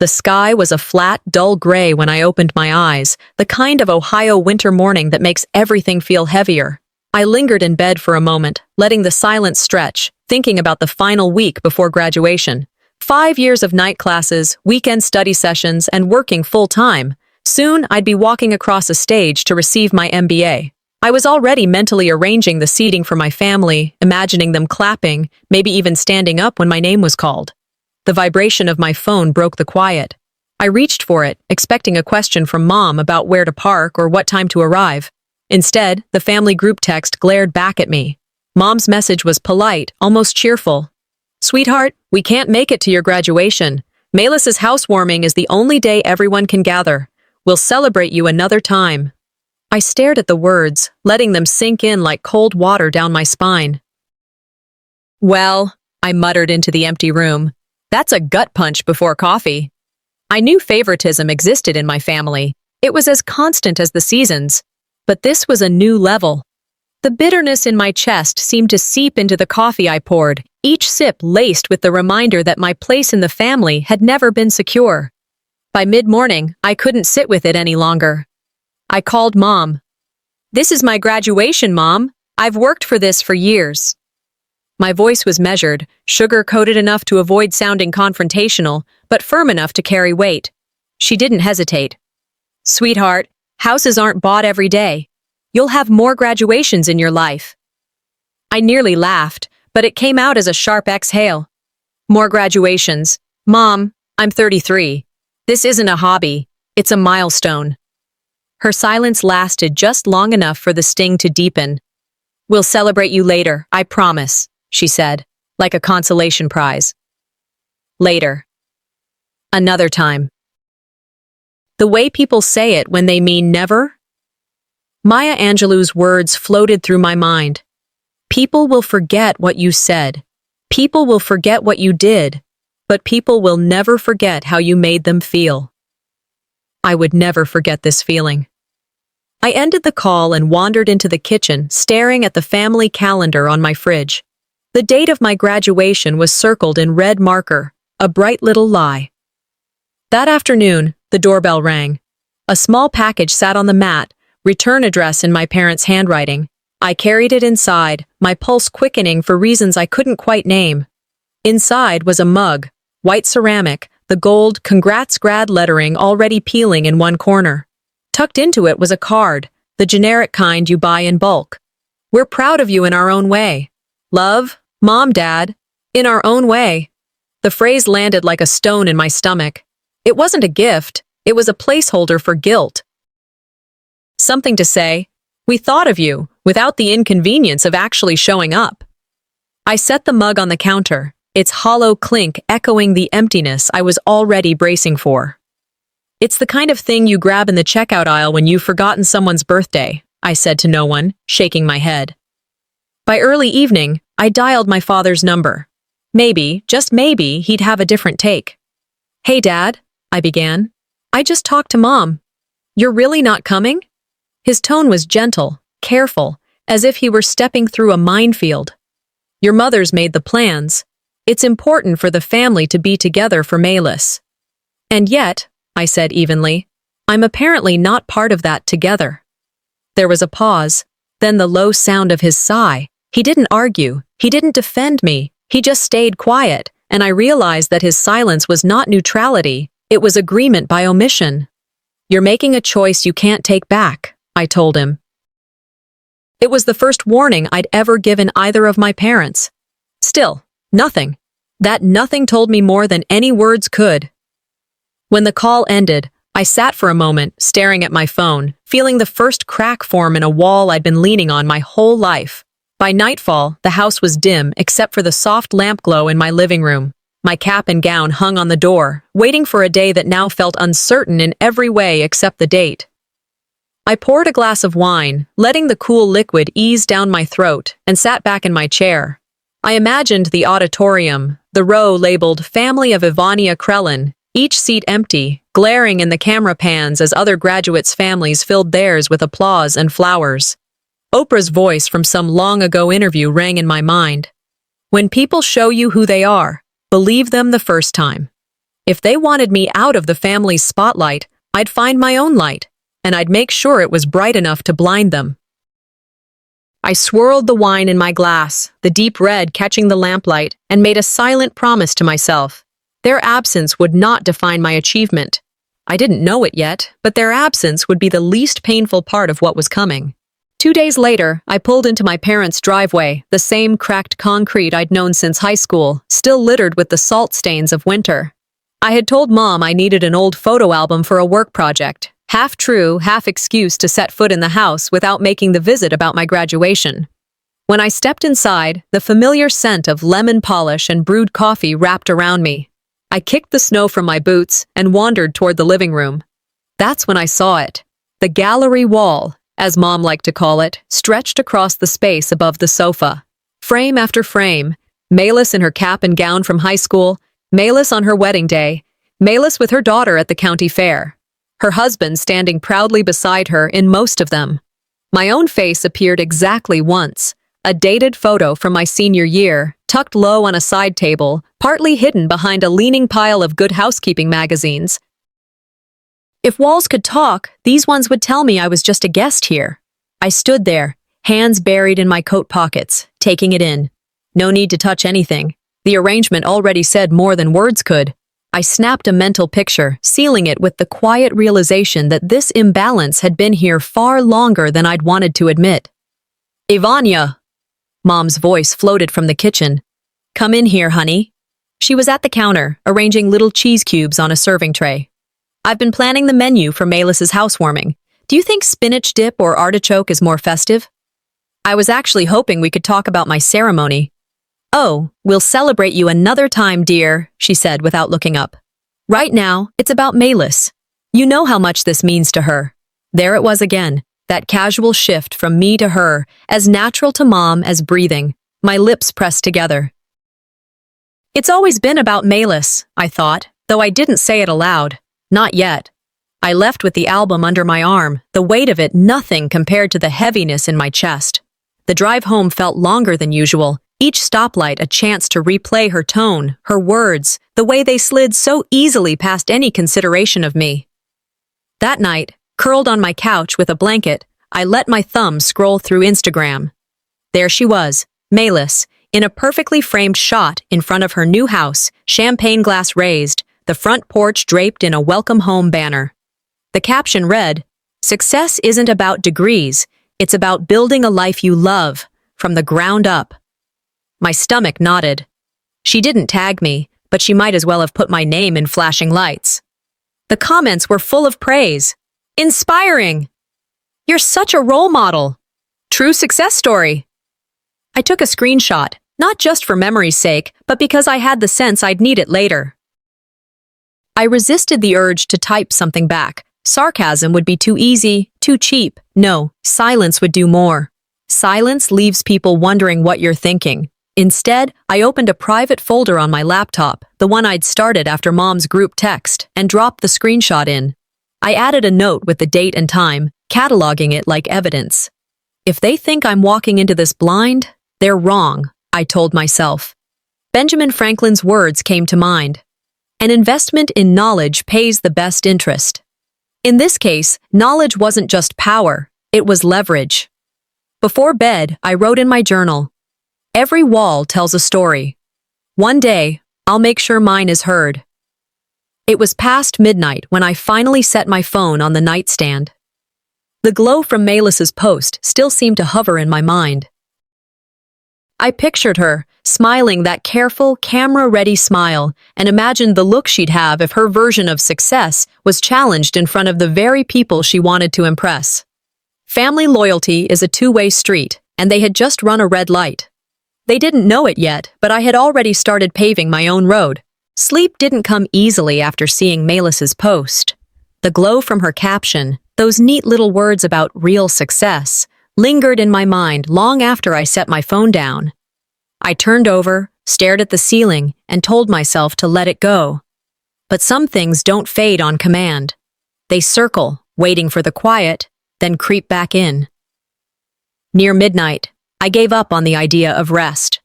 The sky was a flat, dull gray when I opened my eyes, the kind of Ohio winter morning that makes everything feel heavier. I lingered in bed for a moment, letting the silence stretch, thinking about the final week before graduation. 5 years of night classes, weekend study sessions, and working full-time. Soon, I'd be walking across a stage to receive my MBA. I was already mentally arranging the seating for my family, imagining them clapping, maybe even standing up when my name was called. The vibration of my phone broke the quiet. I reached for it, expecting a question from Mom about where to park or what time to arrive. Instead, the family group text glared back at me. Mom's message was polite, almost cheerful. "Sweetheart, we can't make it to your graduation. Melis's housewarming is the only day everyone can gather. We'll celebrate you another time." I stared at the words, letting them sink in like cold water down my spine. "Well," I muttered into the empty room, "that's a gut punch before coffee." I knew favoritism existed in my family. It was as constant as the seasons. But this was a new level. The bitterness in my chest seemed to seep into the coffee I poured, each sip laced with the reminder that my place in the family had never been secure. By mid-morning, I couldn't sit with it any longer. I called Mom. "This is my graduation, Mom. I've worked for this for years." My voice was measured, sugar-coated enough to avoid sounding confrontational, but firm enough to carry weight. She didn't hesitate. "Sweetheart, houses aren't bought every day. You'll have more graduations in your life." I nearly laughed, but it came out as a sharp exhale. "More graduations. Mom, I'm 33. This isn't a hobby. It's a milestone." Her silence lasted just long enough for the sting to deepen. "We'll celebrate you later, I promise," she said, like a consolation prize. Later. Another time. The way people say it when they mean never? Maya Angelou's words floated through my mind. People will forget what you said. People will forget what you did. But people will never forget how you made them feel. I would never forget this feeling. I ended the call and wandered into the kitchen, staring at the family calendar on my fridge. The date of my graduation was circled in red marker, a bright little lie. That afternoon, the doorbell rang. A small package sat on the mat, return address in my parents' handwriting. I carried it inside, my pulse quickening for reasons I couldn't quite name. Inside was a mug, white ceramic, the gold "Congrats Grad" lettering already peeling in one corner. Tucked into it was a card, the generic kind you buy in bulk. "We're proud of you in our own way. Love, Mom, Dad, in our own way." The phrase landed like a stone in my stomach. It wasn't a gift, it was a placeholder for guilt. Something to say, "We thought of you," without the inconvenience of actually showing up. I set the mug on the counter, its hollow clink echoing the emptiness I was already bracing for. "It's the kind of thing you grab in the checkout aisle when you've forgotten someone's birthday," I said to no one, shaking my head. By early evening, I dialed my father's number. Maybe, just maybe, he'd have a different take. "Hey, Dad," I began. "I just talked to Mom. You're really not coming?" His tone was gentle, careful, as if he were stepping through a minefield. "Your mother's made the plans. It's important for the family to be together for Melis." "And yet," I said evenly, "I'm apparently not part of that together." There was a pause, then the low sound of his sigh. He didn't argue, he didn't defend me, he just stayed quiet, and I realized that his silence was not neutrality, it was agreement by omission. "You're making a choice you can't take back," I told him. It was the first warning I'd ever given either of my parents. Still, nothing. That nothing told me more than any words could. When the call ended, I sat for a moment, staring at my phone, feeling the first crack form in a wall I'd been leaning on my whole life. By nightfall, the house was dim except for the soft lamp glow in my living room. My cap and gown hung on the door, waiting for a day that now felt uncertain in every way except the date. I poured a glass of wine, letting the cool liquid ease down my throat, and sat back in my chair. I imagined the auditorium, the row labeled Family of Ivania Krellin, each seat empty, glaring in the camera pans as other graduates' families filled theirs with applause and flowers. Oprah's voice from some long-ago interview rang in my mind. "When people show you who they are, believe them the first time." If they wanted me out of the family's spotlight, I'd find my own light, and I'd make sure it was bright enough to blind them. I swirled the wine in my glass, the deep red catching the lamplight, and made a silent promise to myself. Their absence would not define my achievement. I didn't know it yet, but their absence would be the least painful part of what was coming. 2 days later, I pulled into my parents' driveway, the same cracked concrete I'd known since high school, still littered with the salt stains of winter. I had told Mom I needed an old photo album for a work project, half true, half excuse to set foot in the house without making the visit about my graduation. When I stepped inside, the familiar scent of lemon polish and brewed coffee wrapped around me. I kicked the snow from my boots and wandered toward the living room. That's when I saw it. The gallery wall, as Mom liked to call it, stretched across the space above the sofa. Frame after frame, Malis in her cap and gown from high school, Malis on her wedding day, Malis with her daughter at the county fair. Her husband standing proudly beside her in most of them. My own face appeared exactly once, a dated photo from my senior year, tucked low on a side table, partly hidden behind a leaning pile of Good Housekeeping magazines. If walls could talk, these ones would tell me I was just a guest here. I stood there, hands buried in my coat pockets, taking it in. No need to touch anything. The arrangement already said more than words could. I snapped a mental picture, sealing it with the quiet realization that this imbalance had been here far longer than I'd wanted to admit. "Ivania!" Mom's voice floated from the kitchen. "Come in here, honey." She was at the counter, arranging little cheese cubes on a serving tray. "I've been planning the menu for Malis's housewarming. Do you think spinach dip or artichoke is more festive?" "I was actually hoping we could talk about my ceremony." "Oh, we'll celebrate you another time, dear," she said without looking up. "Right now, it's about Malis. You know how much this means to her." There it was again, that casual shift from me to her, as natural to Mom as breathing, my lips pressed together. It's always been about Malis, I thought, though I didn't say it aloud. Not yet. I left with the album under my arm, the weight of it nothing compared to the heaviness in my chest. The drive home felt longer than usual, each stoplight a chance to replay her tone, her words, the way they slid so easily past any consideration of me. That night, curled on my couch with a blanket, I let my thumb scroll through Instagram. There she was, Malis, in a perfectly framed shot in front of her new house, champagne glass raised, the front porch draped in a welcome home banner. The caption read, "Success isn't about degrees, it's about building a life you love, from the ground up." My stomach nodded. She didn't tag me, but she might as well have put my name in flashing lights. The comments were full of praise. "Inspiring! You're such a role model! True success story!" I took a screenshot, not just for memory's sake, but because I had the sense I'd need it later. I resisted the urge to type something back. Sarcasm would be too easy, too cheap. No, silence would do more. Silence leaves people wondering what you're thinking. Instead, I opened a private folder on my laptop, the one I'd started after Mom's group text, and dropped the screenshot in. I added a note with the date and time, cataloging it like evidence. If they think I'm walking into this blind, they're wrong, I told myself. Benjamin Franklin's words came to mind. An investment in knowledge pays the best interest. In this case, knowledge wasn't just power, it was leverage. Before bed, I wrote in my journal, "Every wall tells a story. One day, I'll make sure mine is heard." It was past midnight when I finally set my phone on the nightstand. The glow from Malis's post still seemed to hover in my mind. I pictured her, smiling that careful, camera-ready smile, and imagined the look she'd have if her version of success was challenged in front of the very people she wanted to impress. Family loyalty is a two-way street, and they had just run a red light. They didn't know it yet, but I had already started paving my own road. Sleep didn't come easily after seeing Malis's post. The glow from her caption, those neat little words about real success, lingered in my mind long after I set my phone down. I turned over, stared at the ceiling, and told myself to let it go. But some things don't fade on command. They circle, waiting for the quiet, then creep back in. Near midnight, I gave up on the idea of rest.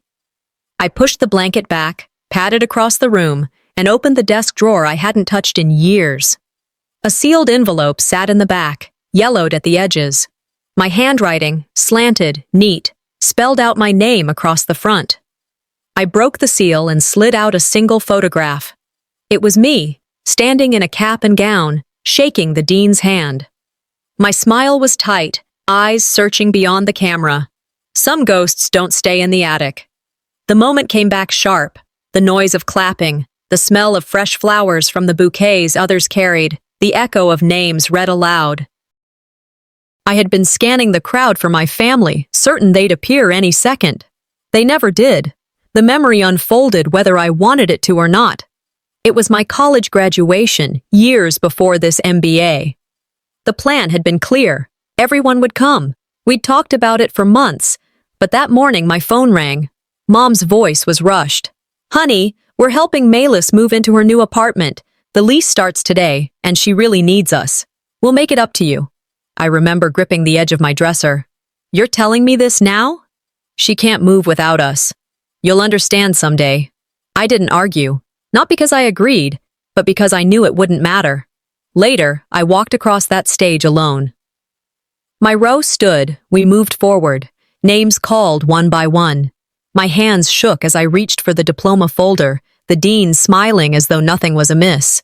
I pushed the blanket back, padded across the room, and opened the desk drawer I hadn't touched in years. A sealed envelope sat in the back, yellowed at the edges. My handwriting, slanted, neat, spelled out my name across the front. I broke the seal and slid out a single photograph. It was me, standing in a cap and gown, shaking the dean's hand. My smile was tight, eyes searching beyond the camera. Some ghosts don't stay in the attic. The moment came back sharp, the noise of clapping, the smell of fresh flowers from the bouquets others carried, the echo of names read aloud. I had been scanning the crowd for my family, certain they'd appear any second. They never did. The memory unfolded whether I wanted it to or not. It was my college graduation, years before this MBA. The plan had been clear. Everyone would come. We'd talked about it for months, but that morning my phone rang. Mom's voice was rushed. "Honey, we're helping Malis move into her new apartment. The lease starts today, and she really needs us. We'll make it up to you." I remember gripping the edge of my dresser. "You're telling me this now?" "She can't move without us. You'll understand someday." I didn't argue, not because I agreed, but because I knew it wouldn't matter. Later, I walked across that stage alone. My row stood, we moved forward, names called one by one. My hands shook as I reached for the diploma folder, the dean smiling as though nothing was amiss.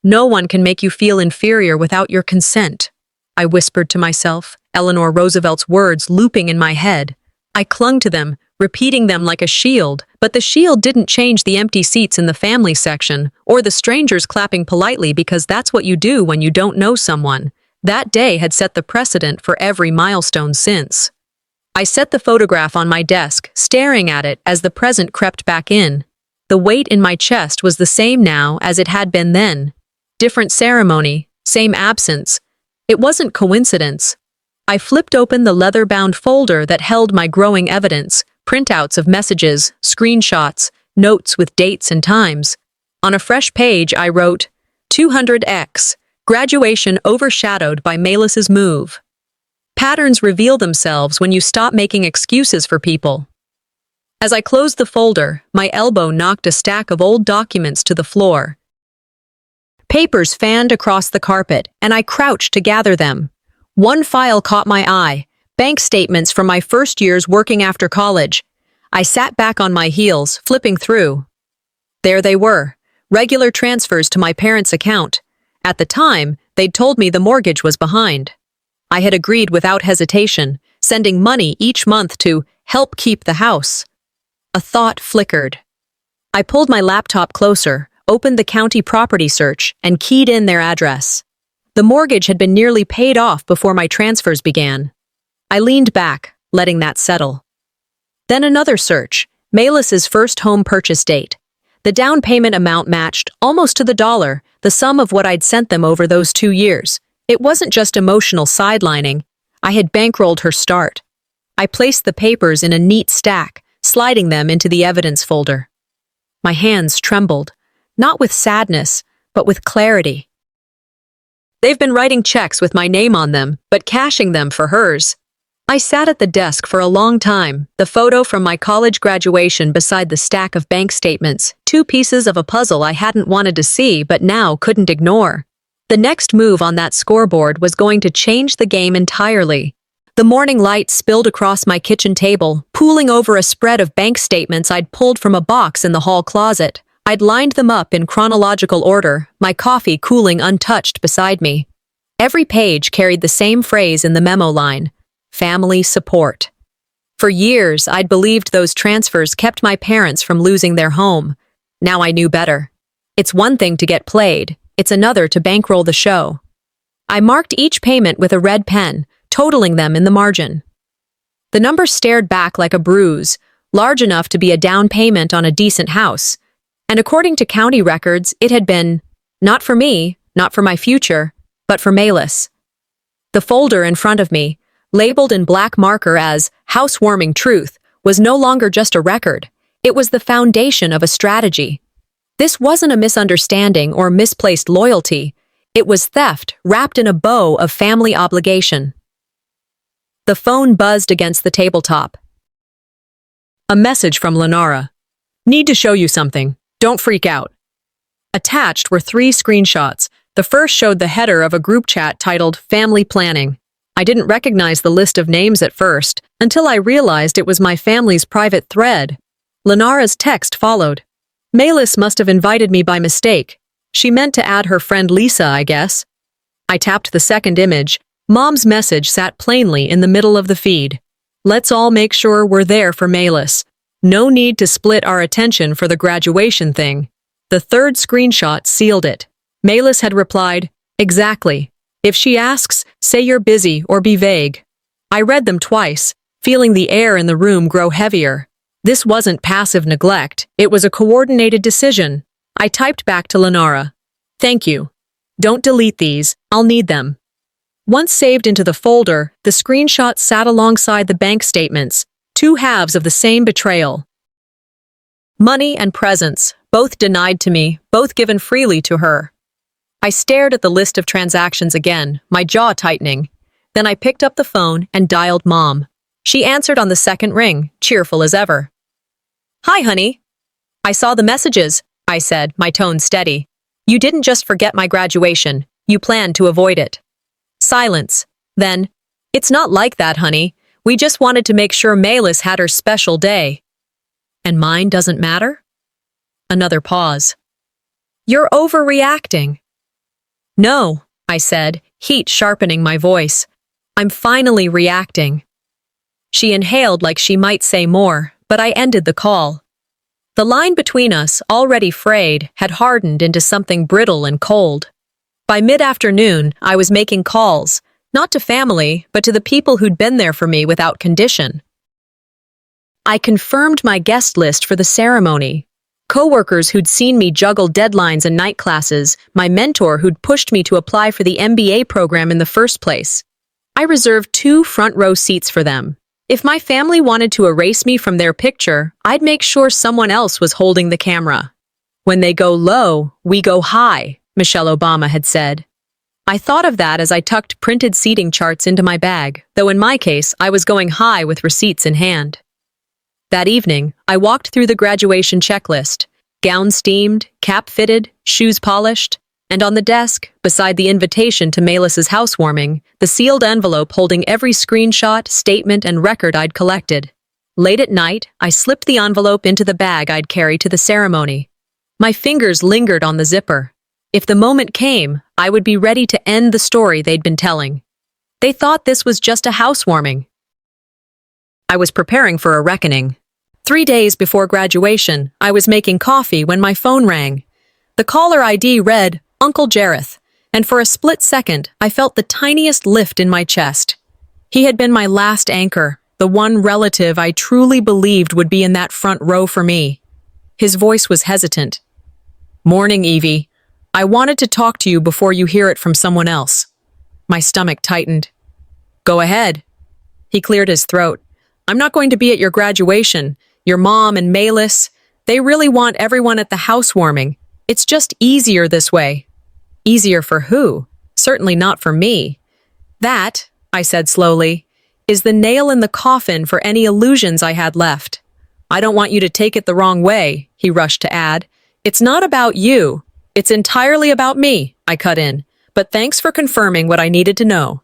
"No one can make you feel inferior without your consent," I whispered to myself, Eleanor Roosevelt's words looping in my head. I clung to them, repeating them like a shield, but the shield didn't change the empty seats in the family section, or the strangers clapping politely because that's what you do when you don't know someone. That day had set the precedent for every milestone since. I set the photograph on my desk, staring at it as the present crept back in. The weight in my chest was the same now as it had been then. Different ceremony, same absence. It wasn't coincidence. I flipped open the leather-bound folder that held my growing evidence, printouts of messages, screenshots, notes with dates and times. On a fresh page, I wrote, 200X, graduation overshadowed by Malis's move. Patterns reveal themselves when you stop making excuses for people. As I closed the folder, my elbow knocked a stack of old documents to the floor. Papers fanned across the carpet, and I crouched to gather them. One file caught my eye, bank statements from my first years working after college. I sat back on my heels, flipping through. There they were, regular transfers to my parents' account. At the time, they'd told me the mortgage was behind. I had agreed without hesitation, sending money each month to help keep the house. A thought flickered. I pulled my laptop closer, opened the county property search, and keyed in their address. The mortgage had been nearly paid off before my transfers began. I leaned back, letting that settle. Then another search, Malis's first home purchase date. The down payment amount matched, almost to the dollar, the sum of what I'd sent them over those 2 years. It wasn't just emotional sidelining. I had bankrolled her start. I placed the papers in a neat stack, sliding them into the evidence folder. My hands trembled, not with sadness, but with clarity. They've been writing checks with my name on them, but cashing them for hers. I sat at the desk for a long time, the photo from my college graduation beside the stack of bank statements, 2 pieces of a puzzle I hadn't wanted to see but now couldn't ignore. The next move on that scoreboard was going to change the game entirely. The morning light spilled across my kitchen table, pooling over a spread of bank statements I'd pulled from a box in the hall closet. I'd lined them up in chronological order, my coffee cooling untouched beside me. Every page carried the same phrase in the memo line: family support. For years, I'd believed those transfers kept my parents from losing their home. Now I knew better. It's one thing to get played, it's another to bankroll the show. I marked each payment with a red pen, totaling them in the margin. The number stared back like a bruise, large enough to be a down payment on a decent house. And according to county records, it had been, not for me, not for my future, but for Malis. The folder in front of me, labeled in black marker as housewarming truth, was no longer just a record. It was the foundation of a strategy. This wasn't a misunderstanding or misplaced loyalty. It was theft wrapped in a bow of family obligation. The phone buzzed against the tabletop. A message from Lenara. "Need to show you something. Don't freak out. Attached were 3 screenshots. The first showed the header of a group chat titled Family Planning. I didn't recognize the list of names at first, until I realized it was my family's private thread. Lenara's text followed. Malis must have invited me by mistake. She meant to add her friend Lisa, I guess. I tapped the second image. Mom's message sat plainly in the middle of the feed. Let's all make sure we're there for Malis. No need to split our attention for the graduation thing. The third screenshot sealed it. Malis had replied, exactly. If she asks, say you're busy or be vague. I read them twice, feeling the air in the room grow heavier. This wasn't passive neglect, it was a coordinated decision. I typed back to Lenara. Thank you. Don't delete these, I'll need them. Once saved into the folder, the screenshot sat alongside the bank statements, 2 halves of the same betrayal. Money and presents, both denied to me, both given freely to her. I stared at the list of transactions again, my jaw tightening. Then I picked up the phone and dialed Mom. She answered on the second ring, cheerful as ever. Hi, honey. I saw the messages, I said, my tone steady. You didn't just forget my graduation, you planned to avoid it. Silence. Then, it's not like that, honey. We just wanted to make sure Malis had her special day. And mine doesn't matter? Another pause. You're overreacting. No, I said, heat sharpening my voice. I'm finally reacting. She inhaled like she might say more, but I ended the call. The line between us, already frayed, had hardened into something brittle and cold. By mid-afternoon, I was making calls, not to family, but to the people who'd been there for me without condition. I confirmed my guest list for the ceremony. Coworkers who'd seen me juggle deadlines and night classes, my mentor who'd pushed me to apply for the MBA program in the first place. I reserved 2 front-row seats for them. If my family wanted to erase me from their picture, I'd make sure someone else was holding the camera. When they go low, we go high, Michelle Obama had said. I thought of that as I tucked printed seating charts into my bag, though in my case, I was going high with receipts in hand. That evening, I walked through the graduation checklist, gown steamed, cap fitted, shoes polished, and on the desk, beside the invitation to Malis's housewarming, the sealed envelope holding every screenshot, statement, and record I'd collected. Late at night, I slipped the envelope into the bag I'd carry to the ceremony. My fingers lingered on the zipper. If the moment came, I would be ready to end the story they'd been telling. They thought this was just a housewarming. I was preparing for a reckoning. 3 days before graduation, I was making coffee when my phone rang. The caller ID read, Uncle Jareth, and for a split second, I felt the tiniest lift in my chest. He had been my last anchor, the one relative I truly believed would be in that front row for me. His voice was hesitant. Morning, Evie. I wanted to talk to you before you hear it from someone else. My stomach tightened. Go ahead. He cleared his throat. I'm not going to be at your graduation. Your mom and Malis, they really want everyone at the housewarming. It's just easier this way. Easier for who? Certainly not for me. That, I said slowly, is the nail in the coffin for any illusions I had left. I don't want you to take it the wrong way, he rushed to add. It's not about you. It's entirely about me, I cut in. But thanks for confirming what I needed to know.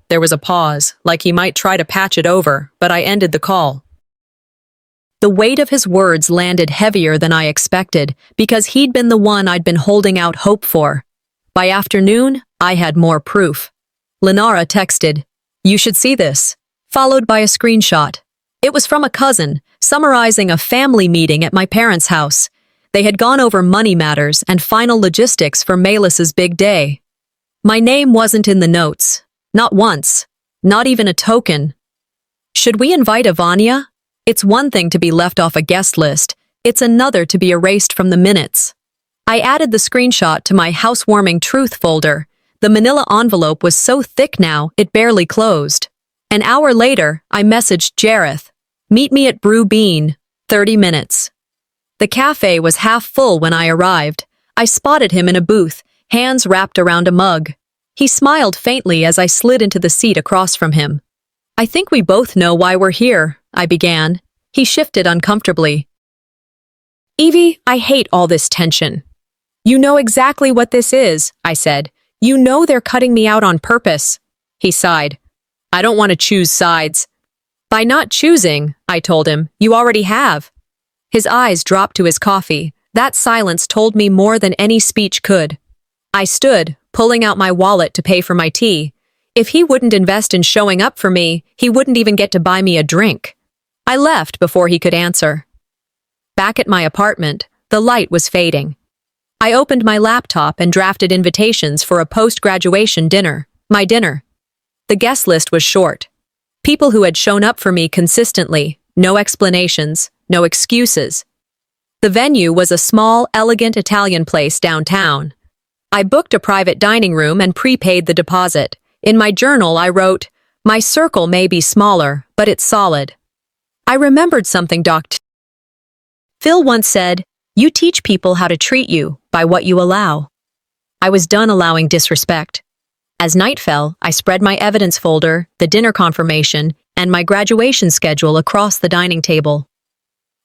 There was a pause, like he might try to patch it over, but I ended the call. The weight of his words landed heavier than I expected, because he'd been the one I'd been holding out hope for. By afternoon, I had more proof. Lenara texted, You should see this, followed by a screenshot. It was from a cousin, summarizing a family meeting at my parents' house. They had gone over money matters and final logistics for Malis's big day. My name wasn't in the notes. Not once. Not even a token. Should we invite Ivania? It's one thing to be left off a guest list. It's another to be erased from the minutes. I added the screenshot to my housewarming truth folder. The manila envelope was so thick now, it barely closed. An hour later, I messaged Jareth. Meet me at Brew Bean, 30 minutes. The cafe was half full when I arrived. I spotted him in a booth, hands wrapped around a mug. He smiled faintly as I slid into the seat across from him. I think we both know why we're here, I began. He shifted uncomfortably. Evie, I hate all this tension. You know exactly what this is, I said. You know they're cutting me out on purpose. He sighed. I don't want to choose sides. By not choosing, I told him, you already have. His eyes dropped to his coffee. That silence told me more than any speech could. I stood, pulling out my wallet to pay for my tea. If he wouldn't invest in showing up for me, he wouldn't even get to buy me a drink. I left before he could answer. Back at my apartment, the light was fading. I opened my laptop and drafted invitations for a post-graduation dinner, my dinner. The guest list was short. People who had shown up for me consistently, no explanations, no excuses. The venue was a small, elegant Italian place downtown. I booked a private dining room and prepaid the deposit. In my journal, I wrote, "My circle may be smaller, but it's solid." I remembered something Dr. Phil once said, "You teach people how to treat you by what you allow." I was done allowing disrespect. As night fell, I spread my evidence folder, the dinner confirmation, and my graduation schedule across the dining table.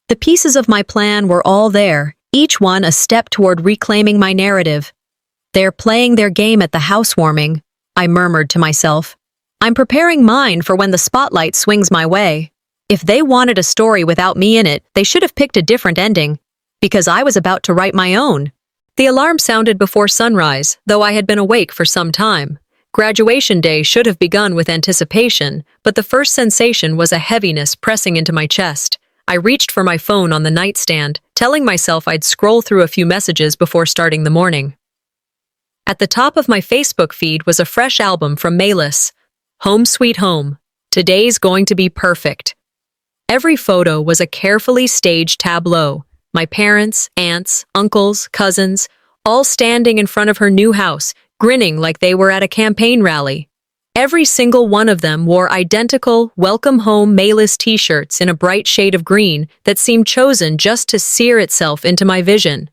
The pieces of my plan were all there, each one a step toward reclaiming my narrative. They're playing their game at the housewarming, I murmured to myself. I'm preparing mine for when the spotlight swings my way. If they wanted a story without me in it, they should have picked a different ending, because I was about to write my own. The alarm sounded before sunrise, though I had been awake for some time. Graduation day should have begun with anticipation, but the first sensation was a heaviness pressing into my chest. I reached for my phone on the nightstand, telling myself I'd scroll through a few messages before starting the morning. At the top of my Facebook feed was a fresh album from Mayless, Home Sweet Home. Today's going to be perfect. Every photo was a carefully staged tableau. My parents, aunts, uncles, cousins, all standing in front of her new house, grinning like they were at a campaign rally. Every single one of them wore identical Welcome Home Mayless t-shirts in a bright shade of green that seemed chosen just to sear itself into my vision.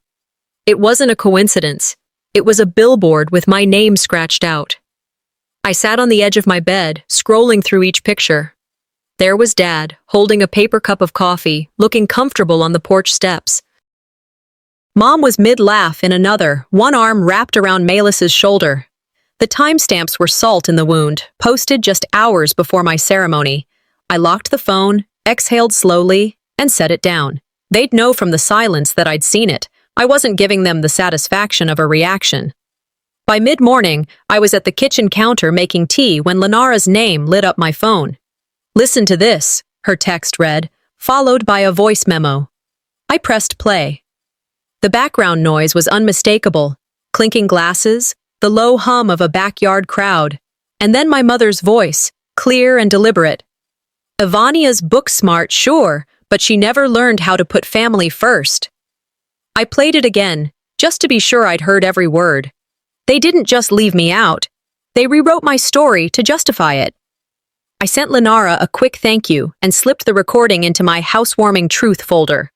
It wasn't a coincidence. It was a billboard with my name scratched out. I sat on the edge of my bed, scrolling through each picture. There was Dad, holding a paper cup of coffee, looking comfortable on the porch steps. Mom was mid-laugh in another, one arm wrapped around Mayless's shoulder. The timestamps were salt in the wound, posted just hours before my ceremony. I locked the phone, exhaled slowly, and set it down. They'd know from the silence that I'd seen it. I wasn't giving them the satisfaction of a reaction. By mid-morning, I was at the kitchen counter making tea when Lenara's name lit up my phone. "Listen to this," her text read, followed by a voice memo. I pressed play. The background noise was unmistakable, clinking glasses, the low hum of a backyard crowd, and then my mother's voice, clear and deliberate. "Ivania's book smart, sure, but she never learned how to put family first." I played it again, just to be sure I'd heard every word. They didn't just leave me out. They rewrote my story to justify it. I sent Lenara a quick thank you and slipped the recording into my housewarming truth folder.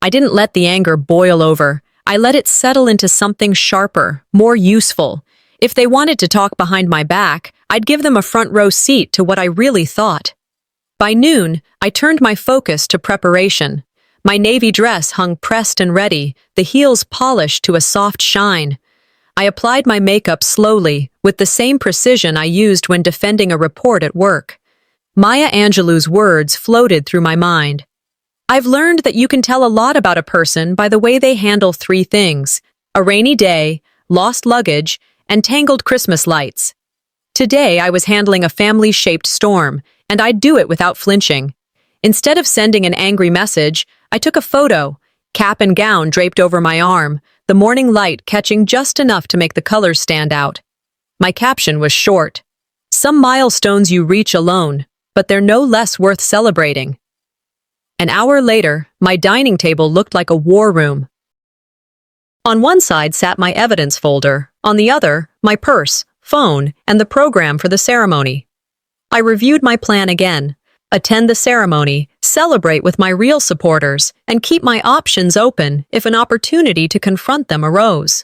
I didn't let the anger boil over. I let it settle into something sharper, more useful. If they wanted to talk behind my back, I'd give them a front row seat to what I really thought. By noon, I turned my focus to preparation. My navy dress hung pressed and ready, the heels polished to a soft shine. I applied my makeup slowly, with the same precision I used when defending a report at work. Maya Angelou's words floated through my mind. "I've learned that you can tell a lot about a person by the way they handle three things: a rainy day, lost luggage, and tangled Christmas lights." Today I was handling a family-shaped storm, and I'd do it without flinching. Instead of sending an angry message, I took a photo, cap and gown draped over my arm, the morning light catching just enough to make the colors stand out. My caption was short. "Some milestones you reach alone, but they're no less worth celebrating." An hour later, my dining table looked like a war room. On one side sat my evidence folder, on the other, my purse, phone, and the program for the ceremony. I reviewed my plan again. Attend the ceremony, celebrate with my real supporters, and keep my options open if an opportunity to confront them arose.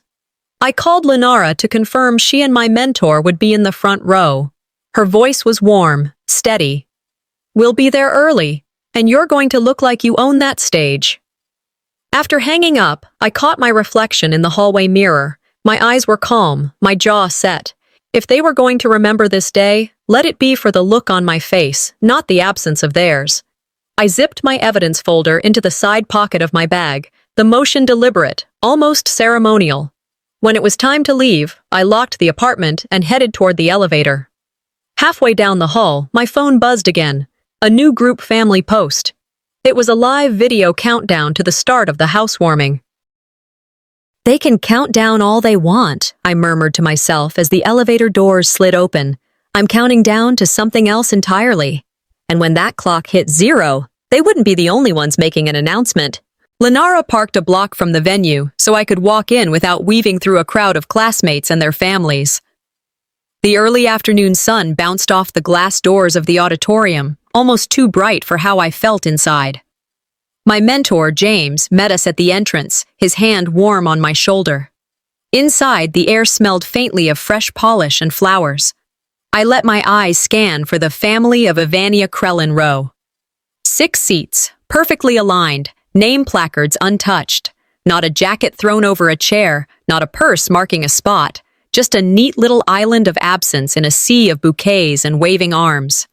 I called Lenara to confirm she and my mentor would be in the front row. Her voice was warm, steady. "We'll be there early, and you're going to look like you own that stage." After hanging up, I caught my reflection in the hallway mirror. My eyes were calm, my jaw set. If they were going to remember this day, let it be for the look on my face, not the absence of theirs. I zipped my evidence folder into the side pocket of my bag, the motion deliberate, almost ceremonial. When it was time to leave, I locked the apartment and headed toward the elevator. Halfway down the hall, my phone buzzed again. A new group family post. It was a live video countdown to the start of the housewarming. They can count down all they want, I murmured to myself as the elevator doors slid open. I'm counting down to something else entirely. And when that clock hit 0, they wouldn't be the only ones making an announcement. Lenara parked a block from the venue so I could walk in without weaving through a crowd of classmates and their families. The early afternoon sun bounced off the glass doors of the auditorium, almost too bright for how I felt inside. My mentor, James, met us at the entrance, his hand warm on my shoulder. Inside, the air smelled faintly of fresh polish and flowers. I let my eyes scan for the family of Ivania Krellin row. 6 seats, perfectly aligned, name placards untouched. Not a jacket thrown over a chair, not a purse marking a spot. Just a neat little island of absence in a sea of bouquets and waving arms.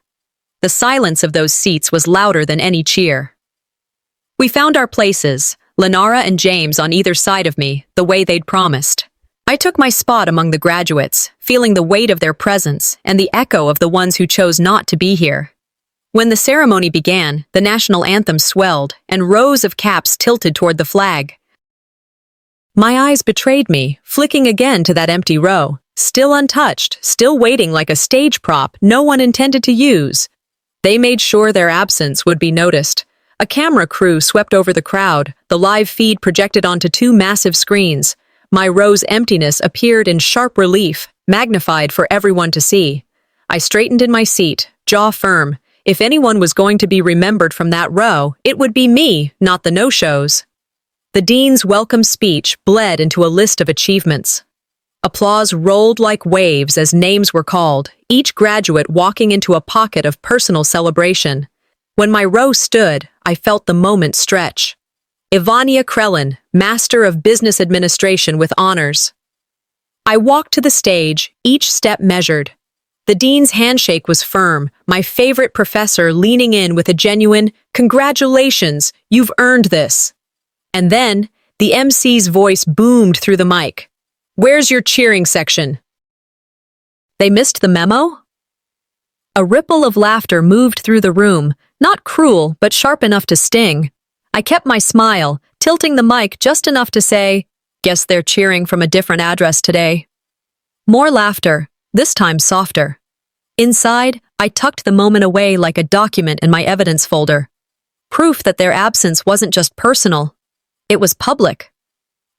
The silence of those seats was louder than any cheer. We found our places, Lenara and James on either side of me, the way they'd promised. I took my spot among the graduates, feeling the weight of their presence and the echo of the ones who chose not to be here. When the ceremony began, the national anthem swelled, and rows of caps tilted toward the flag. My eyes betrayed me, flicking again to that empty row, still untouched, still waiting like a stage prop no one intended to use. They made sure their absence would be noticed. A camera crew swept over the crowd, the live feed projected onto 2 massive screens. My row's emptiness appeared in sharp relief, magnified for everyone to see. I straightened in my seat, jaw firm. If anyone was going to be remembered from that row, it would be me, not the no-shows. The dean's welcome speech bled into a list of achievements. Applause rolled like waves as names were called, each graduate walking into a pocket of personal celebration. When my row stood, I felt the moment stretch. Ivania Krellin, Master of Business Administration with honors. I walked to the stage, each step measured. The dean's handshake was firm, my favorite professor leaning in with a genuine, "Congratulations, you've earned this." And then, the MC's voice boomed through the mic. "Where's your cheering section?" They missed the memo? A ripple of laughter moved through the room, not cruel, but sharp enough to sting. I kept my smile, tilting the mic just enough to say, "Guess they're cheering from a different address today." More laughter, this time softer. Inside, I tucked the moment away like a document in my evidence folder. Proof that their absence wasn't just personal. It was public.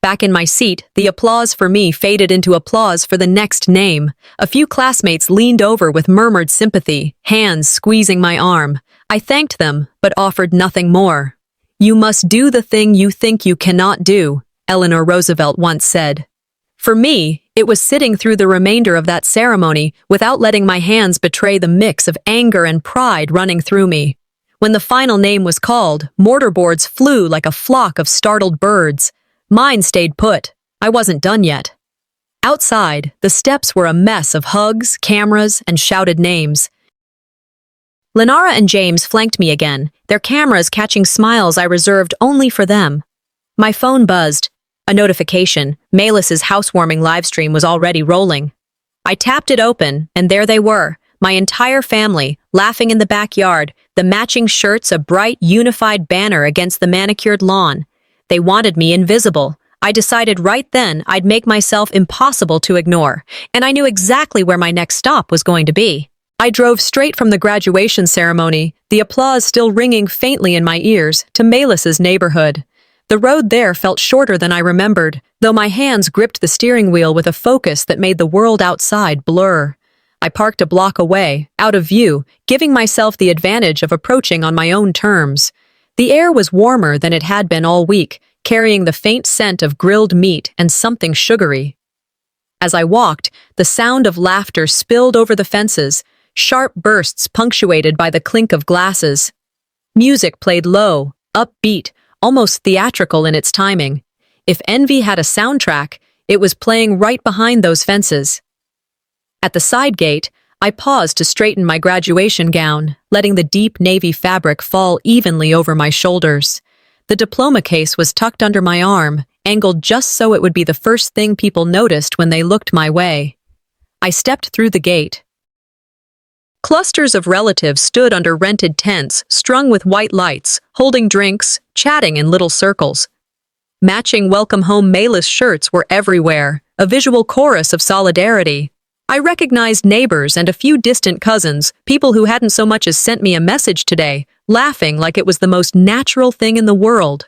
Back in my seat, the applause for me faded into applause for the next name. A few classmates leaned over with murmured sympathy, hands squeezing my arm. I thanked them, but offered nothing more. "You must do the thing you think you cannot do," Eleanor Roosevelt once said. For me, it was sitting through the remainder of that ceremony without letting my hands betray the mix of anger and pride running through me. When the final name was called, mortarboards flew like a flock of startled birds. Mine stayed put. I wasn't done yet. Outside, the steps were a mess of hugs, cameras, and shouted names. Lenara and James flanked me again, their cameras catching smiles I reserved only for them. My phone buzzed. A notification, Melis's housewarming livestream was already rolling. I tapped it open, and there they were, my entire family, laughing in the backyard, the matching shirts a bright, unified banner against the manicured lawn. They wanted me invisible. I decided right then I'd make myself impossible to ignore, and I knew exactly where my next stop was going to be. I drove straight from the graduation ceremony, the applause still ringing faintly in my ears, to Melis's neighborhood. The road there felt shorter than I remembered, though my hands gripped the steering wheel with a focus that made the world outside blur. I parked a block away, out of view, giving myself the advantage of approaching on my own terms. The air was warmer than it had been all week, carrying the faint scent of grilled meat and something sugary. As I walked, the sound of laughter spilled over the fences, sharp bursts punctuated by the clink of glasses. Music played low, upbeat, almost theatrical in its timing. If envy had a soundtrack, it was playing right behind those fences. At the side gate, I paused to straighten my graduation gown, letting the deep navy fabric fall evenly over my shoulders. The diploma case was tucked under my arm, angled just so it would be the first thing people noticed when they looked my way. I stepped through the gate. Clusters of relatives stood under rented tents, strung with white lights, holding drinks, chatting in little circles. Matching welcome home Mayless shirts were everywhere, a visual chorus of solidarity. I recognized neighbors and a few distant cousins, people who hadn't so much as sent me a message today, laughing like it was the most natural thing in the world.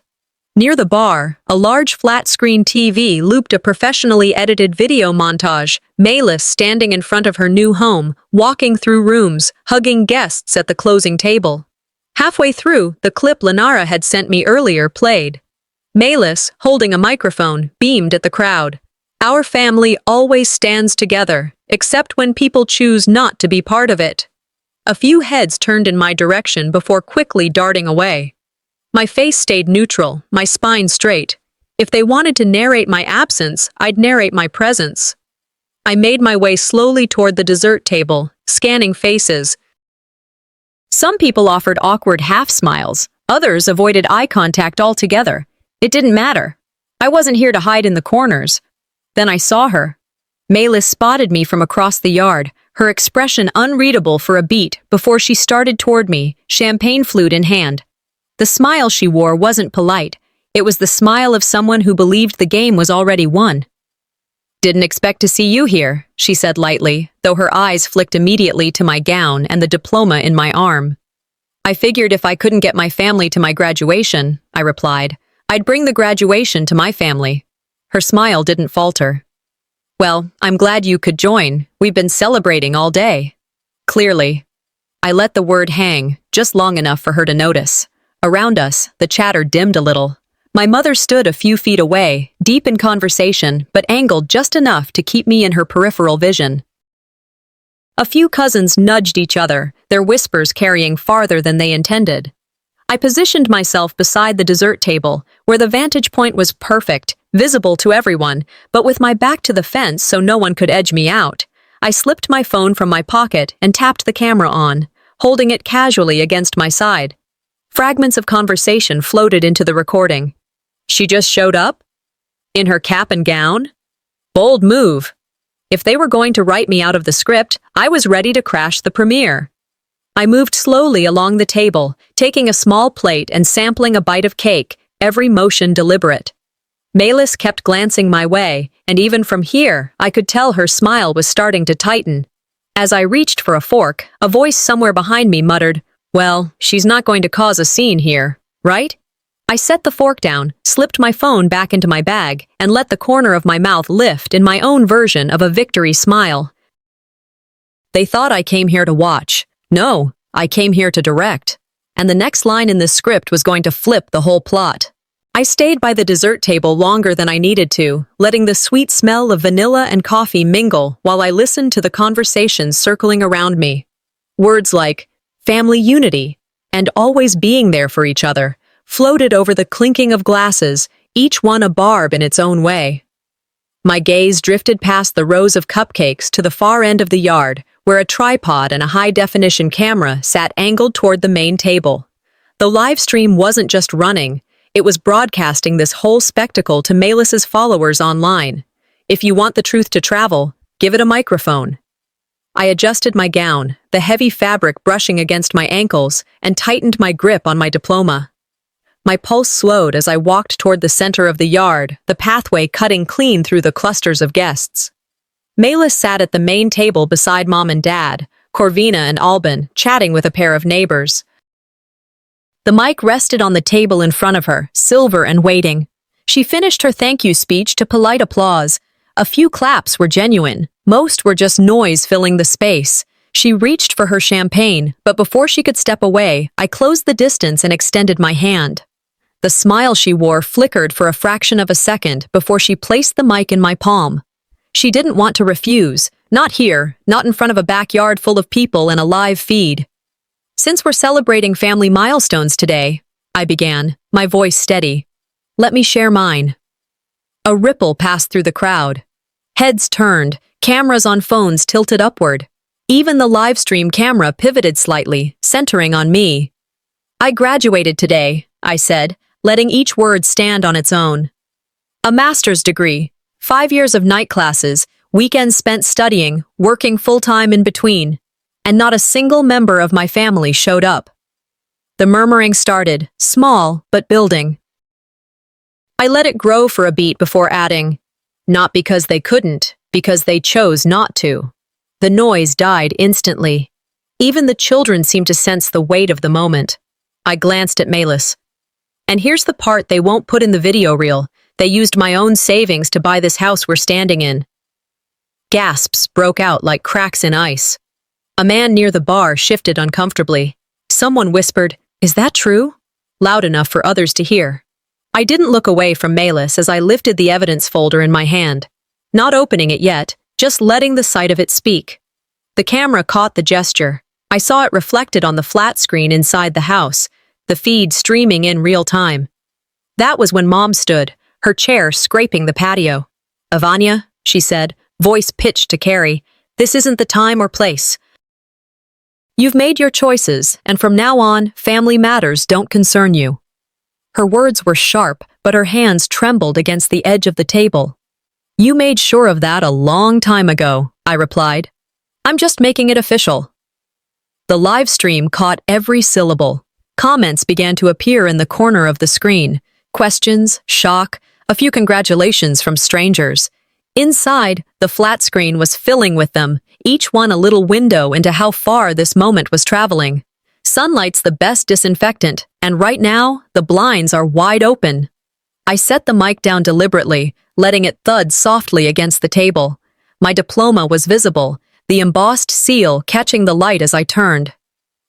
Near the bar, a large flat-screen TV looped a professionally edited video montage, Mayless standing in front of her new home, walking through rooms, hugging guests at the closing table. Halfway through, the clip Lenara had sent me earlier played. Mayless, holding a microphone, beamed at the crowd. Our family always stands together, except when people choose not to be part of it. A few heads turned in my direction before quickly darting away. My face stayed neutral, my spine straight. If they wanted to narrate my absence, I'd narrate my presence. I made my way slowly toward the dessert table, scanning faces. Some people offered awkward half-smiles, others avoided eye contact altogether. It didn't matter. I wasn't here to hide in the corners. Then I saw her. Mayless spotted me from across the yard, her expression unreadable for a beat before she started toward me, champagne flute in hand. The smile she wore wasn't polite. It was the smile of someone who believed the game was already won. "Didn't expect to see you here," she said lightly, though her eyes flicked immediately to my gown and the diploma in my arm. "I figured if I couldn't get my family to my graduation," I replied, "I'd bring the graduation to my family." Her smile didn't falter. "Well, I'm glad you could join. We've been celebrating all day." "Clearly." I let the word hang, just long enough for her to notice. Around us, the chatter dimmed a little. My mother stood a few feet away, deep in conversation, but angled just enough to keep me in her peripheral vision. A few cousins nudged each other, their whispers carrying farther than they intended. I positioned myself beside the dessert table, where the vantage point was perfect, visible to everyone, but with my back to the fence so no one could edge me out. I slipped my phone from my pocket and tapped the camera on, holding it casually against my side. Fragments of conversation floated into the recording. "She just showed up? In her cap and gown? Bold move." If they were going to write me out of the script, I was ready to crash the premiere. I moved slowly along the table, taking a small plate and sampling a bite of cake, every motion deliberate. Mayless kept glancing my way, and even from here, I could tell her smile was starting to tighten. As I reached for a fork, a voice somewhere behind me muttered, "Well, she's not going to cause a scene here, right?" I set the fork down, slipped my phone back into my bag, and let the corner of my mouth lift in my own version of a victory smile. They thought I came here to watch. No, I came here to direct. And the next line in this script was going to flip the whole plot. I stayed by the dessert table longer than I needed to, letting the sweet smell of vanilla and coffee mingle while I listened to the conversations circling around me. Words like family unity and always being there for each other floated over the clinking of glasses, each one a barb in its own way. My gaze drifted past the rows of cupcakes to the far end of the yard, where a tripod and a high-definition camera sat angled toward the main table. The live stream wasn't just running, it was broadcasting this whole spectacle to Mayless's followers online. If you want the truth to travel, give it a microphone. I adjusted my gown, the heavy fabric brushing against my ankles, and tightened my grip on my diploma. My pulse slowed as I walked toward the center of the yard, the pathway cutting clean through the clusters of guests. Mayless sat at the main table beside Mom and Dad, Corvina and Alban, chatting with a pair of neighbors. The mic rested on the table in front of her, silver and waiting. She finished her thank you speech to polite applause. A few claps were genuine. Most were just noise filling the space. She reached for her champagne, but before she could step away, I closed the distance and extended my hand. The smile she wore flickered for a fraction of a second before she placed the mic in my palm. She didn't want to refuse, not here, not in front of a backyard full of people and a live feed. "Since we're celebrating family milestones today, I began, my voice steady. Let me share mine. A ripple passed through the crowd. Heads turned, cameras on phones tilted upward. Even the live stream camera pivoted slightly, centering on me. I graduated today, I said, letting each word stand on its own. A master's degree, 5 years of night classes, weekends spent studying, working full-time in between, and not a single member of my family showed up. The murmuring started, small but building. I let it grow for a beat before adding, not because they couldn't, because they chose not to. The noise died instantly. Even the children seemed to sense the weight of the moment. I glanced at Melis. And here's the part they won't put in the video reel. They used my own savings to buy this house we're standing in. Gasps broke out like cracks in ice. A man near the bar shifted uncomfortably. Someone whispered, "Is that true?" loud enough for others to hear. I didn't look away from Melis as I lifted the evidence folder in my hand. Not opening it yet, just letting the sight of it speak. The camera caught the gesture. I saw it reflected on the flat screen inside the house, the feed streaming in real time. That was when Mom stood, her chair scraping the patio. "Ivania," she said, voice pitched to Carrie, "this isn't the time or place. You've made your choices, and from now on, family matters don't concern you." Her words were sharp, but her hands trembled against the edge of the table. "You made sure of that a long time ago," I replied. "I'm just making it official." The live stream caught every syllable. Comments began to appear in the corner of the screen. Questions, shock, a few congratulations from strangers. Inside, the flat screen was filling with them, each one a little window into how far this moment was traveling. Sunlight's the best disinfectant, and right now, the blinds are wide open. I set the mic down deliberately, letting it thud softly against the table. My diploma was visible, the embossed seal catching the light as I turned.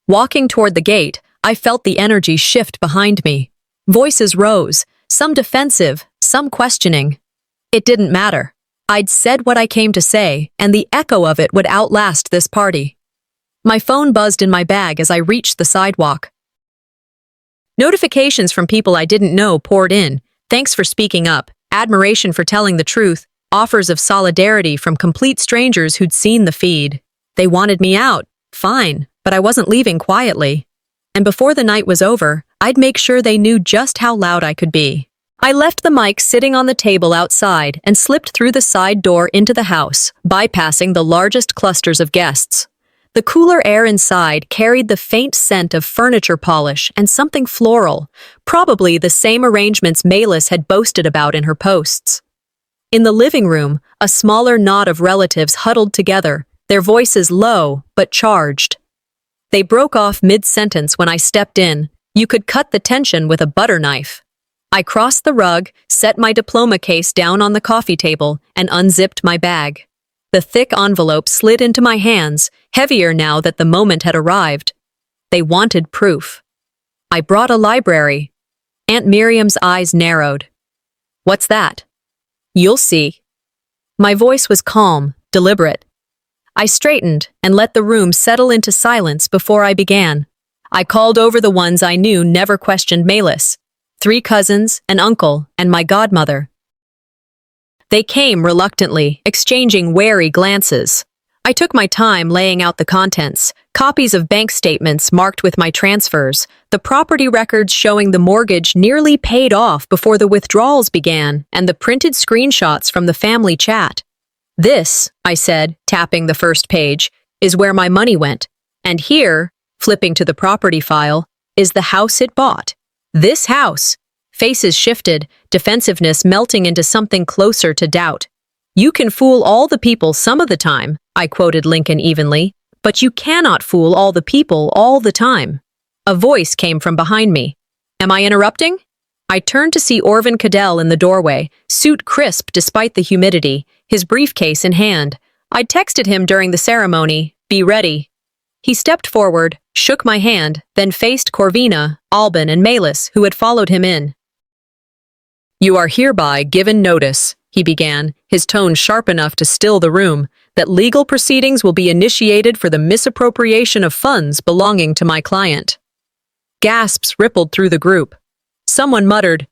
Walking toward the gate, I felt the energy shift behind me. Voices rose, some defensive, some questioning. It didn't matter. I'd said what I came to say, and the echo of it would outlast this party. My phone buzzed in my bag as I reached the sidewalk. Notifications from people I didn't know poured in. Thanks for speaking up, admiration for telling the truth, offers of solidarity from complete strangers who'd seen the feed. They wanted me out, fine, but I wasn't leaving quietly. And before the night was over, I'd make sure they knew just how loud I could be. I left the mic sitting on the table outside and slipped through the side door into the house, bypassing the largest clusters of guests. The cooler air inside carried the faint scent of furniture polish and something floral, probably the same arrangements Melis had boasted about in her posts. In the living room, a smaller knot of relatives huddled together, their voices low but charged. They broke off mid-sentence when I stepped in. You could cut the tension with a butter knife. I crossed the rug, set my diploma case down on the coffee table, and unzipped my bag. The thick envelope slid into my hands, heavier now that the moment had arrived. They wanted proof. I brought a library. Aunt Miriam's eyes narrowed. "What's that?" "You'll see." My voice was calm, deliberate. I straightened and let the room settle into silence before I began. I called over the ones I knew never questioned Melis. 3 cousins, an uncle, and my godmother. They came reluctantly, exchanging wary glances. I took my time laying out the contents, copies of bank statements marked with my transfers, the property records showing the mortgage nearly paid off before the withdrawals began, and the printed screenshots from the family chat. "This," I said, tapping the first page, "is where my money went. And here," flipping to the property file, "is the house it bought. This house." Faces shifted, defensiveness melting into something closer to doubt. "You can fool all the people some of the time," I quoted Lincoln evenly, "but you cannot fool all the people all the time." A voice came from behind me. "Am I interrupting?" I turned to see Orvin Cadell in the doorway, suit crisp despite the humidity, his briefcase in hand. I'd texted him during the ceremony, "Be ready." He stepped forward, shook my hand, then faced Corvina, Alban, and Melis, who had followed him in. "You are hereby given notice," he began, his tone sharp enough to still the room, "that legal proceedings will be initiated for the misappropriation of funds belonging to my client." Gasps rippled through the group. Someone muttered,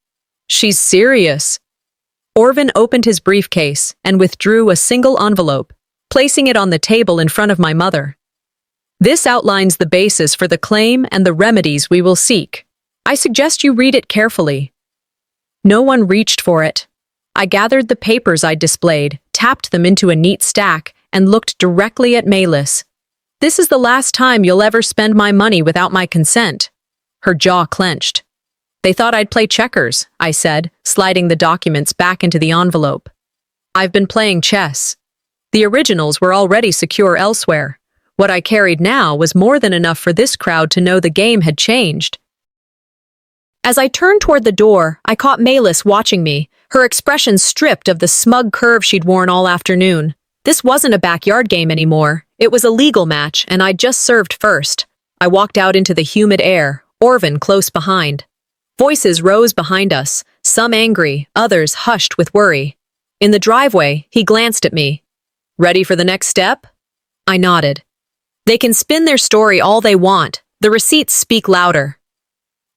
"She's serious." Orvin opened his briefcase and withdrew a single envelope, placing it on the table in front of my mother. "This outlines the basis for the claim and the remedies we will seek. I suggest you read it carefully." No one reached for it. I gathered the papers I'd displayed, tapped them into a neat stack, and looked directly at Malis. "This is the last time you'll ever spend my money without my consent." Her jaw clenched. "They thought I'd play checkers," I said, sliding the documents back into the envelope. "I've been playing chess. The originals were already secure elsewhere. What I carried now was more than enough for this crowd to know the game had changed." As I turned toward the door, I caught Malis watching me, her expression stripped of the smug curve she'd worn all afternoon. This wasn't a backyard game anymore. It was a legal match, and I'd just served first. I walked out into the humid air, Orvin close behind. Voices rose behind us, some angry, others hushed with worry. In the driveway, he glanced at me. "Ready for the next step?" I nodded. "They can spin their story all they want. The receipts speak louder."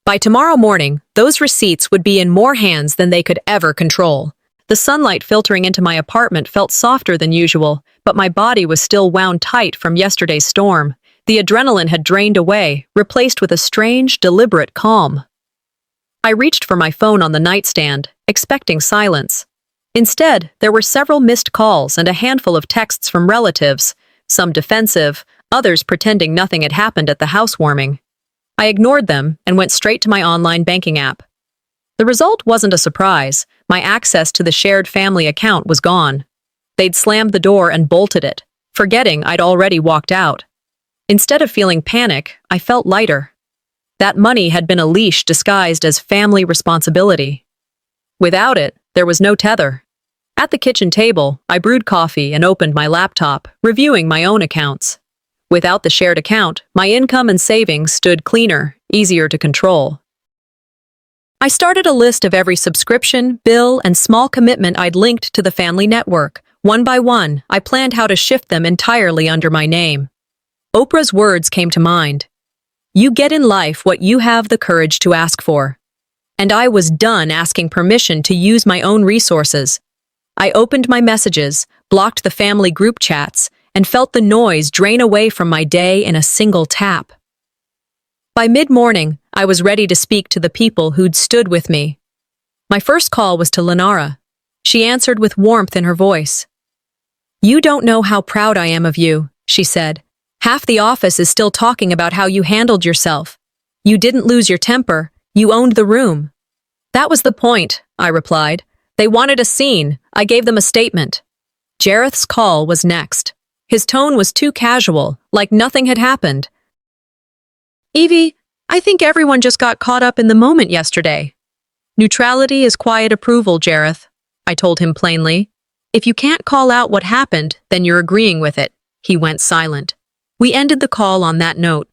By tomorrow morning, those receipts would be in more hands than they could ever control. The sunlight filtering into my apartment felt softer than usual, but my body was still wound tight from yesterday's storm. The adrenaline had drained away, replaced with a strange, deliberate calm. I reached for my phone on the nightstand, expecting silence. Instead, there were several missed calls and a handful of texts from relatives, some defensive, others pretending nothing had happened at the housewarming. I ignored them and went straight to my online banking app. The result wasn't a surprise. My access to the shared family account was gone. They'd slammed the door and bolted it, forgetting I'd already walked out. Instead of feeling panic, I felt lighter. That money had been a leash disguised as family responsibility. Without it, there was no tether. At the kitchen table, I brewed coffee and opened my laptop, reviewing my own accounts. Without the shared account, my income and savings stood cleaner, easier to control. I started a list of every subscription, bill, and small commitment I'd linked to the family network. One by one, I planned how to shift them entirely under my name. Oprah's words came to mind. "You get in life what you have the courage to ask for." And I was done asking permission to use my own resources. I opened my messages, blocked the family group chats, and felt the noise drain away from my day in a single tap. By mid-morning, I was ready to speak to the people who'd stood with me. My first call was to Lenara. She answered with warmth in her voice. "You don't know how proud I am of you," she said. "Half the office is still talking about how you handled yourself. You didn't lose your temper, you owned the room." "That was the point," I replied. "They wanted a scene. I gave them a statement." Jareth's call was next. His tone was too casual, like nothing had happened. "Evie, I think everyone just got caught up in the moment yesterday." "Neutrality is quiet approval, Jareth," I told him plainly. "If you can't call out what happened, then you're agreeing with it." He went silent. We ended the call on that note.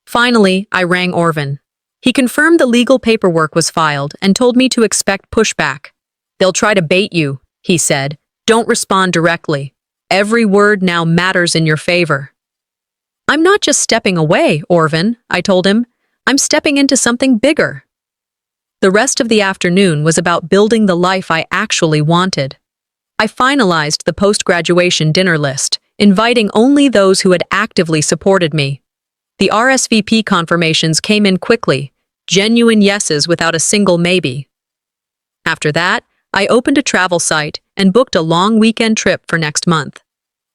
Finally, I rang Orvin. He confirmed the legal paperwork was filed and told me to expect pushback. "They'll try to bait you," he said. "Don't respond directly. Every word now matters in your favor." "I'm not just stepping away, Orvin," I told him. "I'm stepping into something bigger." The rest of the afternoon was about building the life I actually wanted. I finalized the post-graduation dinner list, inviting only those who had actively supported me. The RSVP confirmations came in quickly, genuine yeses without a single maybe. After that, I opened a travel site and booked a long weekend trip for next month.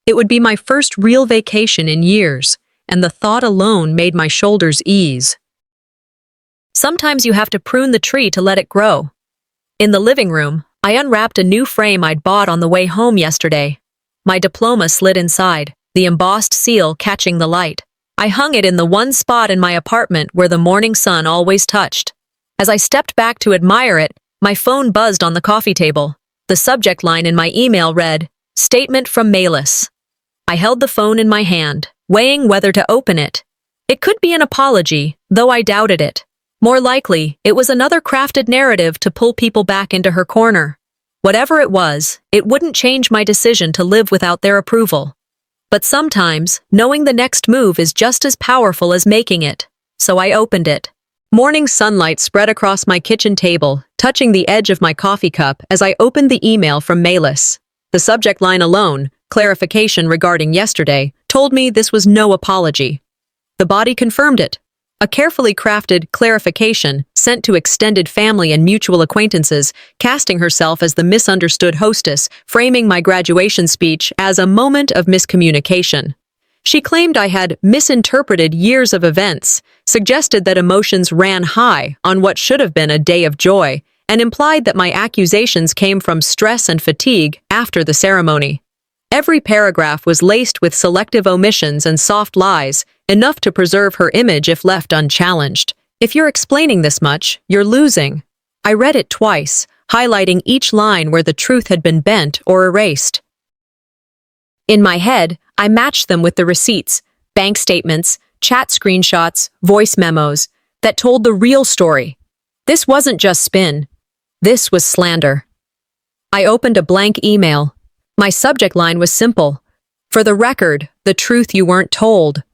It would be my first real vacation in years, and the thought alone made my shoulders ease. Sometimes you have to prune the tree to let it grow. In the living room, I unwrapped a new frame I'd bought on the way home yesterday. My diploma slid inside, the embossed seal catching the light. I hung it in the one spot in my apartment where the morning sun always touched. As I stepped back to admire it, my phone buzzed on the coffee table. The subject line in my email read, "Statement from Malis." I held the phone in my hand, weighing whether to open it. It could be an apology, though I doubted it. More likely, it was another crafted narrative to pull people back into her corner. Whatever it was, it wouldn't change my decision to live without their approval. But sometimes, knowing the next move is just as powerful as making it. So I opened it. Morning sunlight spread across my kitchen table, touching the edge of my coffee cup as I opened the email from Malis. The subject line alone, clarification regarding yesterday, told me this was no apology. The body confirmed it. A carefully crafted clarification sent to extended family and mutual acquaintances, casting herself as the misunderstood hostess, framing my graduation speech as a moment of miscommunication. She claimed I had misinterpreted years of events, suggested that emotions ran high on what should have been a day of joy, and implied that my accusations came from stress and fatigue after the ceremony. Every paragraph was laced with selective omissions and soft lies, enough to preserve her image if left unchallenged. If you're explaining this much, you're losing. I read it twice, highlighting each line where the truth had been bent or erased. In my head, I matched them with the receipts, bank statements, chat screenshots, voice memos, that told the real story. This wasn't just spin. This was slander. I opened a blank email. My subject line was simple. For the record, the truth you weren't told.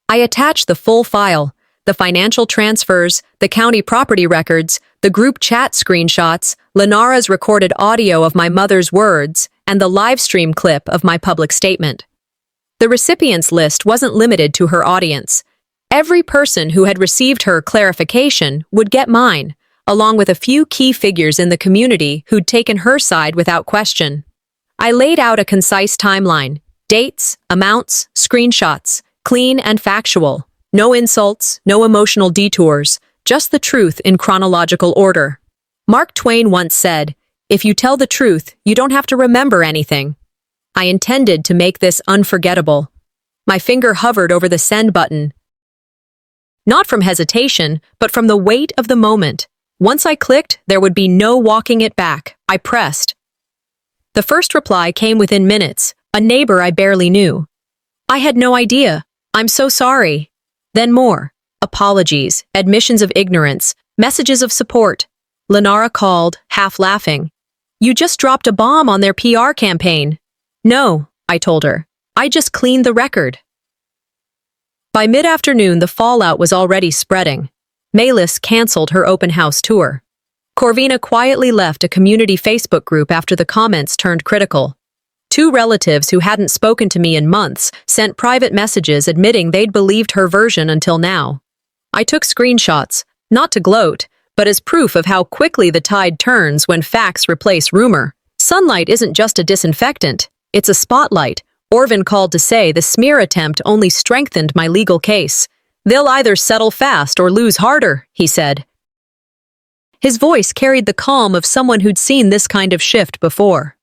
I attached the full file, the financial transfers, the county property records, the group chat screenshots, Lenara's recorded audio of my mother's words, and the live stream clip of my public statement. The recipients list wasn't limited to her audience. Every person who had received her clarification would get mine, along with a few key figures in the community who'd taken her side without question. I laid out a concise timeline, dates, amounts, screenshots, clean and factual. No insults, no emotional detours, just the truth in chronological order. Mark Twain once said, "If you tell the truth, you don't have to remember anything." I intended to make this unforgettable. My finger hovered over the send button. Not from hesitation, but from the weight of the moment. Once I clicked, there would be no walking it back. I pressed. The first reply came within minutes, a neighbor I barely knew. "I had no idea. I'm so sorry." Then more. Apologies, admissions of ignorance, messages of support. Lenara called, half laughing. "You just dropped a bomb on their PR campaign." "No," I told her. "I just cleaned the record." By mid-afternoon, the fallout was already spreading. Malis canceled her open house tour. Corvina quietly left a community Facebook group after the comments turned critical. 2 relatives who hadn't spoken to me in months sent private messages admitting they'd believed her version until now. I took screenshots, not to gloat, but as proof of how quickly the tide turns when facts replace rumor. Sunlight isn't just a disinfectant, it's a spotlight. Orvin called to say the smear attempt only strengthened my legal case. "They'll either settle fast or lose harder," he said. His voice carried the calm of someone who'd seen this kind of shift before.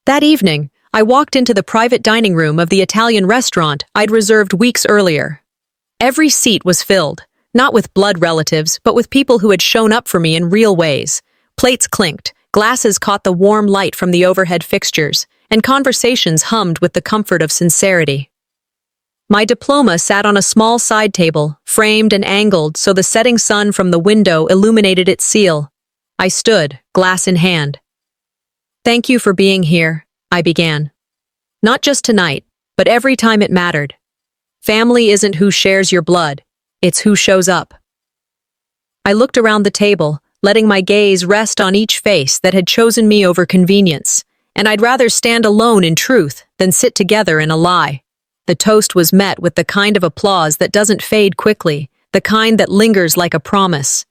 That evening, I walked into the private dining room of the Italian restaurant I'd reserved weeks earlier. Every seat was filled, not with blood relatives, but with people who had shown up for me in real ways. Plates clinked, glasses caught the warm light from the overhead fixtures, and conversations hummed with the comfort of sincerity. My diploma sat on a small side table, framed and angled so the setting sun from the window illuminated its seal. I stood, glass in hand. "Thank you for being here," I began. "Not just tonight, but every time it mattered. Family isn't who shares your blood, it's who shows up." I looked around the table, letting my gaze rest on each face that had chosen me over convenience, and I'd rather stand alone in truth than sit together in a lie. The toast was met with the kind of applause that doesn't fade quickly, the kind that lingers like a promise.